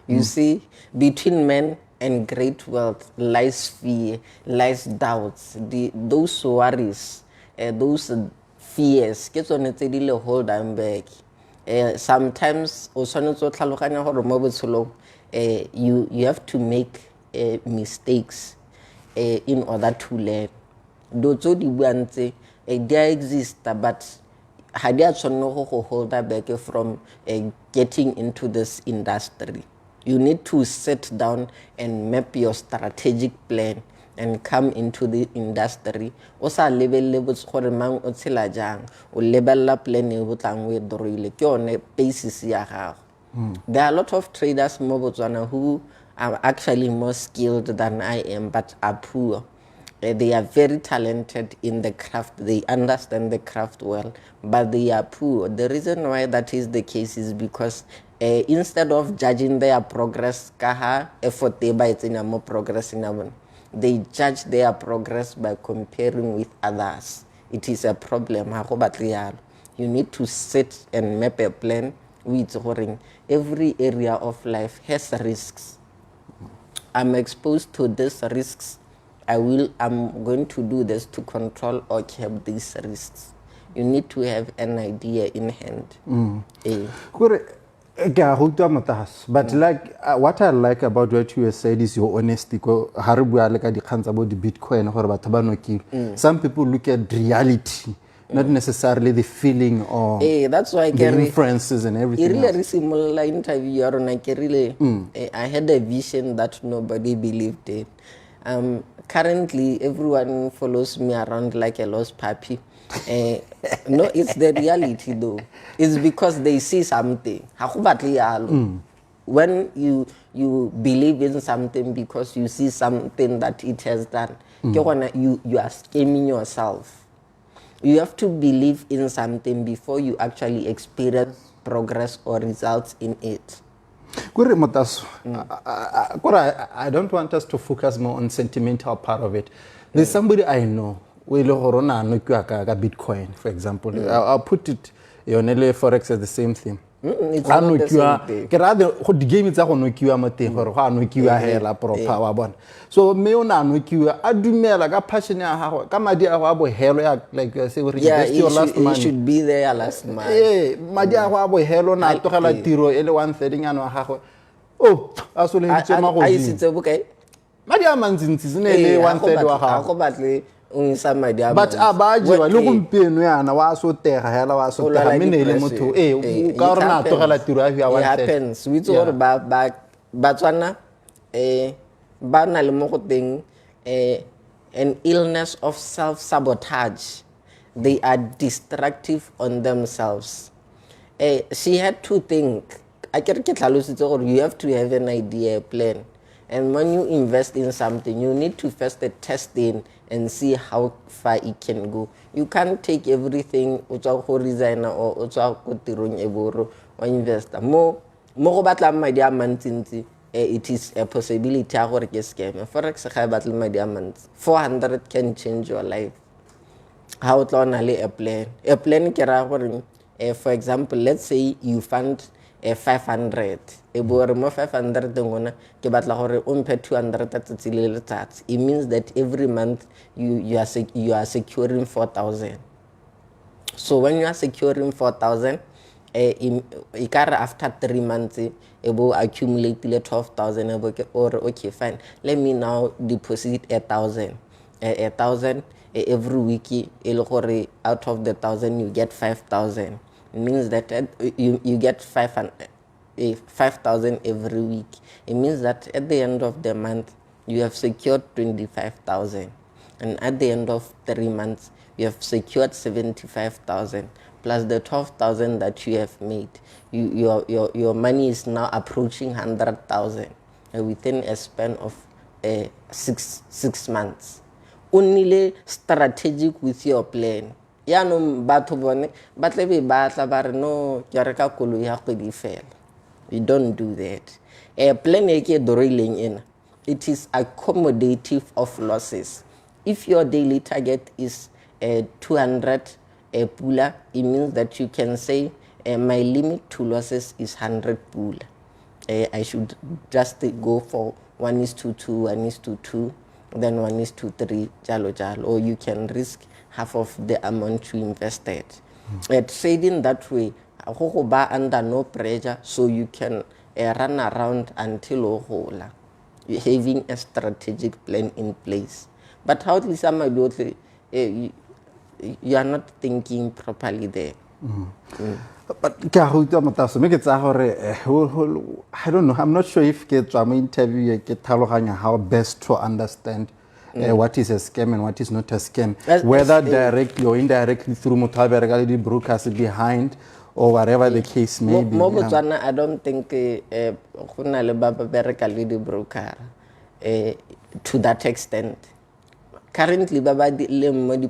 You see, between men and great wealth lies fear, lies doubts, those worries, those fears. Get on it, hold them back. Sometimes, you have to make mistakes in order to learn. Those they exist, but had to hold that back from getting into this industry. You need to sit down and map your strategic plan and come into the industry. Also levels gore mang o tshela jang o lebella plan e botlang we drawile ke yone basis ya gago. There are a lot of traders mo Botswana who are actually more skilled than I am but are poor. They are very talented in the craft. They understand the craft well, but they are poor. The reason why that is the case is because instead of judging their progress, effort by more progress in them, they judge their progress by comparing with others. It is a problem. You need to sit and map a plan with every area of life has risks. I'm exposed to these risks. I'm going to do this to control or curb these risks. You need to have an idea in hand. But like what I like about what you said is your honesty. About the Bitcoin, some people look at reality, not necessarily the feeling or that's why the inferences and everything. Really similar interview, I had a vision that nobody believed in. Currently, everyone follows me around like a lost puppy. No, it's the reality though. It's because they see something. When you believe in something because you see something that it has done, you are scamming yourself. You have to believe in something before you actually experience progress or results in it. Motaso, I don't want us to focus more on sentimental part of it. There's somebody I know, Bitcoin, for example. I'll put it on Forex as the same thing. It's not the same thing. The game is a proper. So me on like passion like you say it should be there last month. Oh, but abaji it happens. We talk about Botswana an illness of self-sabotage. They are destructive on themselves. She had to think. You have to have an idea, a plan. And when you invest in something, you need to first test in and see how far it can go. You can't take everything or investor. It is a possibility to scam. Forex 400 can change your life. How to a plan? A plan, for example, let's say you fund 500. If you remove 500, ke batla gore o mphe 200 tsatsi le letsatsi. It means that every month you are securing 4,000. So when you are securing 4,000, after 3 months, it will accumulate 12,000, or okay, fine. Let me now deposit 1,000. 1,000 every week, out of the 1,000, you get 5,000. It means that you get 5,000 every week. It means that at the end of the month, you have secured 25,000. And at the end of 3 months, you have secured 75,000 plus the 12,000 that you have made. Your money is now approaching 100,000 within a span of 6 months. Only strategic with your plan. Ya no batho bone ba tle be batla ba re no ke reka koloi ya kgwedi fela. You don't do that. A plan e ke drawing in, it is accommodative of losses. If your daily target is 200 pula, it means that you can say my limit to losses is 100 pula. I should just go for 1:2, 1:2, then 1:3, jalo jalo, or you can risk half of the amount you invested. Trading that way, go ba under no pressure, so you can run around until ohola. You're having a strategic plan in place. But how do you are not thinking properly there. But Motaso, make it I don't know. I'm not sure if get interview how best to understand what is a scam and what is not a scam. Whether directly or indirectly through Motaso brokers behind or whatever the case may be. I don't think broker to that extent. Currently, baba di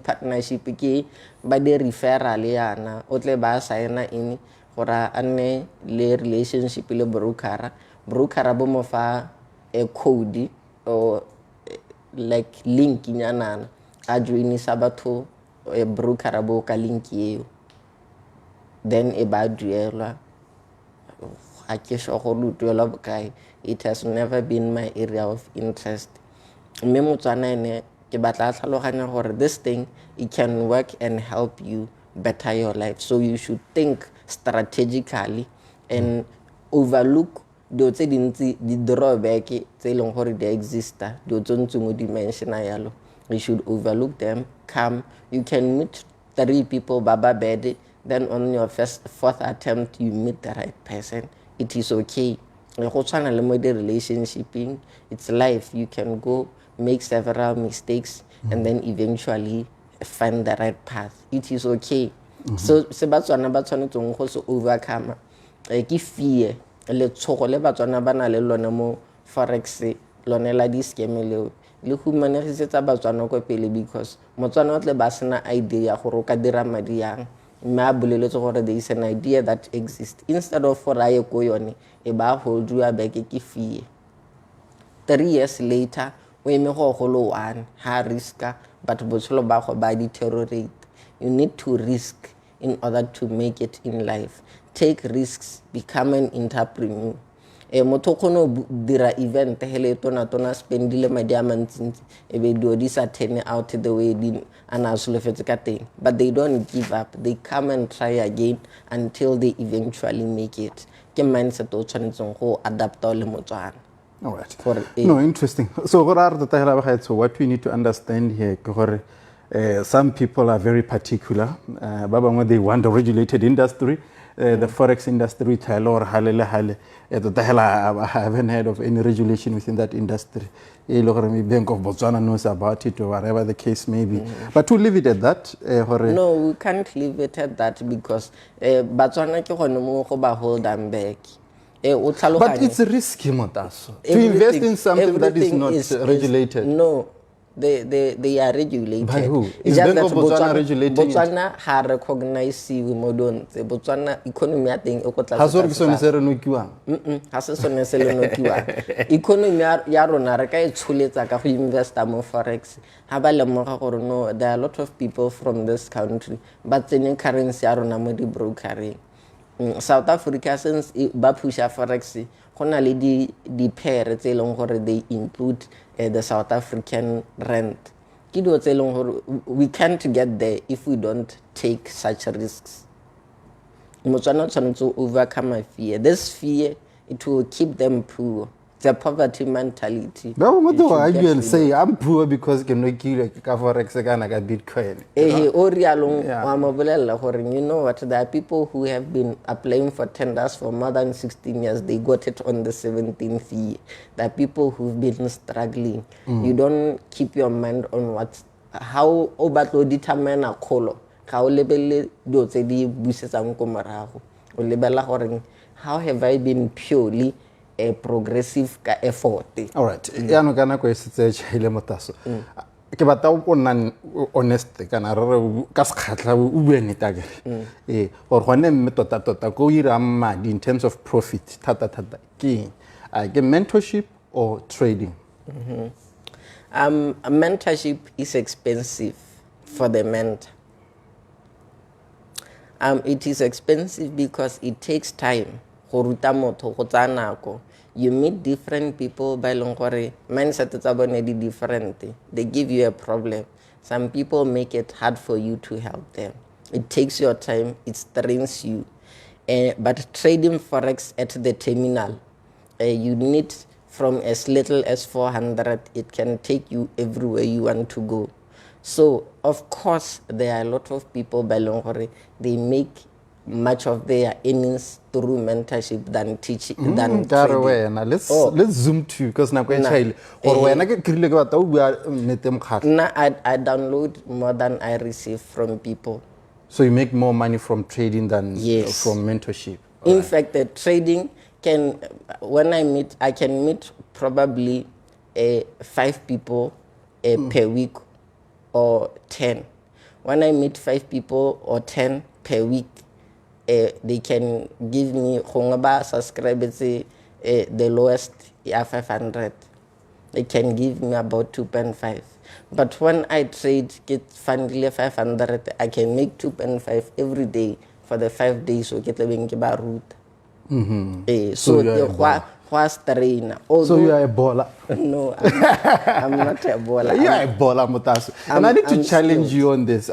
partnership ke ba di referral yana o tle ba signa in gora anne le relationship le broker bo mo fa a code or like link nyana a join sa batho broker bo ka link eo, then e ba duelwa a ke sho go duelwa bokae. It has never been my area of interest. Me motsana ene this thing, it can work and help you better your life. So you should think strategically and overlook the drawback they exist. You should overlook them. Come, you can meet 3 people, baba bed, then on your fourth attempt you meet the right person. It is okay. Relationship, it's life. You can go make several mistakes and then eventually find the right path. It is okay. So sebatswana ba tshwanetseng go se overcome ke fear le tshogo le batswana ba na le lona mo forex lone la di scam le humanisetsa batswana ko pele, because motswana o tle ba sena idea gore ka dira madi yang. Ma boleletse gore there is an idea that exists. Instead of for aye ko yone e ba hold you back ke fear. 3 years later, we may go one high risk, but botshelo ba go ba deteriorate. You need to risk in order to make it in life. Take risks, become an entrepreneur. Motho kono dira event hele tona spendile madi a mantsi e be do this turn out the way din ana solofetse ka teng, but they don't give up. They come and try again until they eventually make it. Ke mindset o tshwanetseng go adapt le motswana. All right. No, interesting. So what we need to understand here, some people are very particular. They want a regulated industry. The forex industry, I haven't heard of any regulation within that industry. Bank of Botswana knows about it or whatever the case may be. But to leave it at that. No, we can't leave it at that because Botswana can hold them back. But it's risky, Motaso. To invest in something that is not regulated. No, they are regulated. By who? Is Bank of Botswana regulating Botswana has recognized you modern. The Botswana economy I think has economy ya rona re ka e tsholetsa ka go investa mo forex. Ha ba lemoga gore no, there are a lot of people from this country but tsene currency ya rona mo di brokering. South Africa, since ba pusha forex, gona le di pair tse leng gore they include the South African rand. Ke dilo tse leng gore we can't get there if we don't take such risks. Motswana tshwanetse to overcome a fear. This fear, it will keep them poor. It's a poverty mentality. No, what do I will say? I'm poor because can not kill like forex like a Bitcoin. You know what? There are people who have been applying for tenders for more than 16 years. They got it on the 17th year. There are people who've been struggling. You don't keep your mind on how to determine a color. How have I been purely a progressive effort? All right. No kana go se tshele Motaso. Ke batla o nna honest kana re ka sekhatla o bue ne tagere. Or gone mme tota go ira madi in terms of profit thata ke mentorship or trading. Mentorship is expensive for the mentor. It is expensive because it takes time. You meet different people by mindset is different. They give you a problem. Some people make it hard for you to help them. It takes your time, it strains you. But trading forex at the terminal, you need from as little as 400, it can take you everywhere you want to go. So, of course, there are a lot of people by Longore, they make much of their earnings through mentorship than teaching, than trading. Let's zoom to because I download more than I receive from people. So you make more money from trading than from mentorship? In fact, the trading can, I can meet probably 5 people per week or 10. When I meet 5 people or 10 per week, they can give me subscribers the lowest 500. They can give me about 2.5. But when I trade, get finally 500, I can make 2.5 every day for the 5 days. So get a route. So you are a baller. No, I'm not a baller. You are a baller, Motaso. And I need to challenge you on this.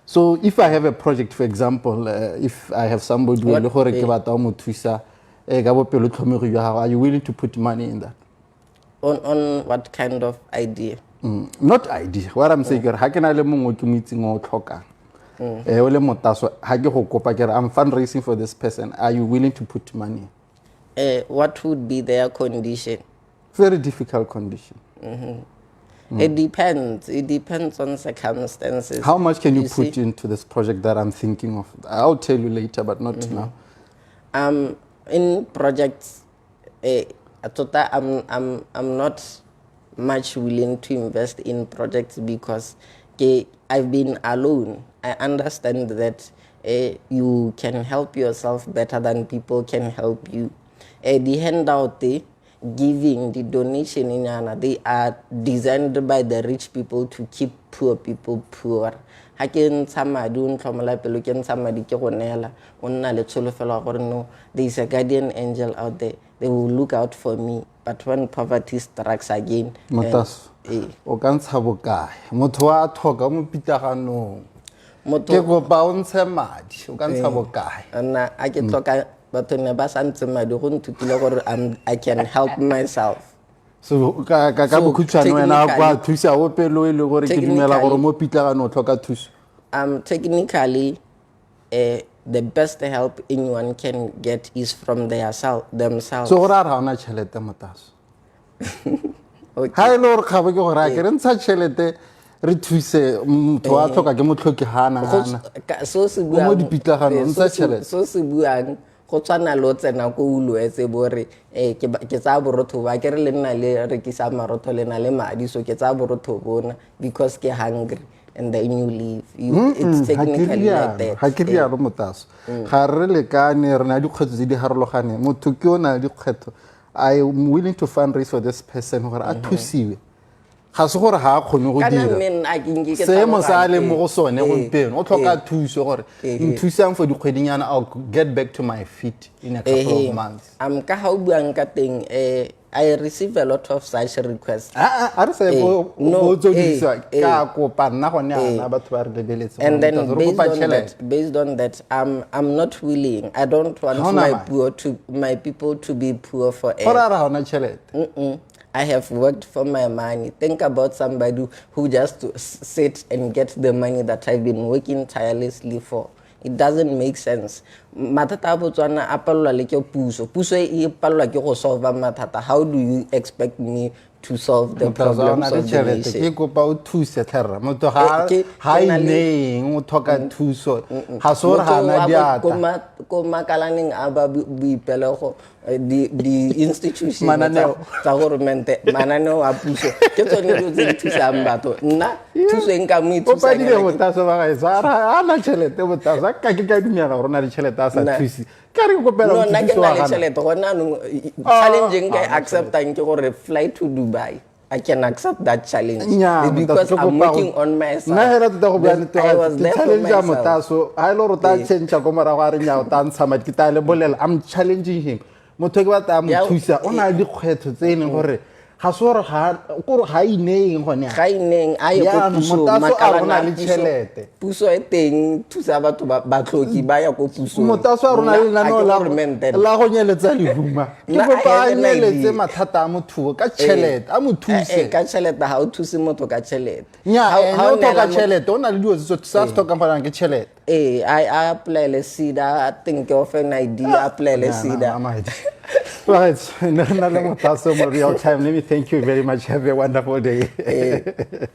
So if I have a project, for example, if I have somebody who are you willing to put money in that? On what kind of idea? Not idea. What I'm saying, how can I meeting or talk? I'm fundraising for this person. Are you willing to put money? What would be their condition? Very difficult condition. It depends. It depends on circumstances. How much can you put into this project that I'm thinking of? I'll tell you later, but not now. In projects, I'm not much willing to invest in projects because I've been alone. I understand that you can help yourself better than people can help you. The handout, giving, the donation in Ghana, they are designed by the rich people to keep poor people poor. There is a guardian angel out there. They will look out for me. But when poverty strikes again, Motaso, o ka ntsha bokae? Motho wa thoka mo pitagano. Ke go bounce madi, o ka ntsha bokae? Nna a ke tloka batho ne ba santse madi go nthutile gore I can help myself. So ka bokhutshwane wena kwa thusa o pelo ile gore ke dumela gore mo pitagano o tlhoka thuso. Technically, the best help anyone can get is from themselves. So what are hona chelete Motaso? Ha ile gore kgabo ke gore a ke re ntsha chelete re thuse motho a tlhoka ke motlhoki hana. So se bua mo dipitagano ntsha chelete. So se buang go tswana lo tsena go ulo etse bore ke tsa borotho ba ke re le nna le rekisa marotho le na le madi so ke tsa borotho bona because ke hungry. And then you leave. It's technically like that. Ha ke rialo Motaso. Ga re le kane re na dikgetho tse di harologane. Motho ke ona dikgetho. I am willing to fundraise for this person gore a thusiwe. Ga se gore ha a khone go dira. Se mo sa le mo go sone go mpeno. O tlhoka thuso gore nthusang for dikgwedinyana I'll get back to my feet in a couple of months. Ka ha o buang ka teng I receive a lot of such requests. a re sa go tsodisa ka kopa nna gone ana batho ba re lebeletse And then based on that, I'm not willing. I don't want my people to be poor forever. I have worked for my money. Think about somebody who just sit and get the money that I've been working tirelessly for. It doesn't make sense. Matata a Botswana a palelwa le ke puso. Puso e palelwa ke go solve matata. How do you expect me to solve the problems of the nation? Ke kopa o thuse tlhera motho ha ineng o thoka thuso ha so re hana diata ko makalaneng a ba boipelego the institution tsa government mananeo a puso ke tsone go tse thusang batho nna thuso eng ka mo ithusa o pa dire Motaso ba ga isa ana chelete Motaso ka ke dumela gore na di chelete a sa thusi ka re go pela no na ke na le chelete gona no challenging ka acceptang ke gore fly to Dubai. I can accept that challenge because I'm working on myself. I was there for myself. I'm challenging him. ga so re ga ineng gone ga ineng a ye go puso makala le tšhelete puso e teng thusa batho ba tlhoki ba ya go puso Motaso a rona le nano la go nyeletsa lehuma ke go ba nyeletse mathata a motho ka tšhelete a mo thuse ka tšhelete ha o thuse motho ka tšhelete ha o toka tšhelete o na le dio tse sa se toka fana ke tšhelete I apply le SIDA I think of an idea apply le SIDA right Motaso Real Time, let me thank you very much. Have a wonderful day.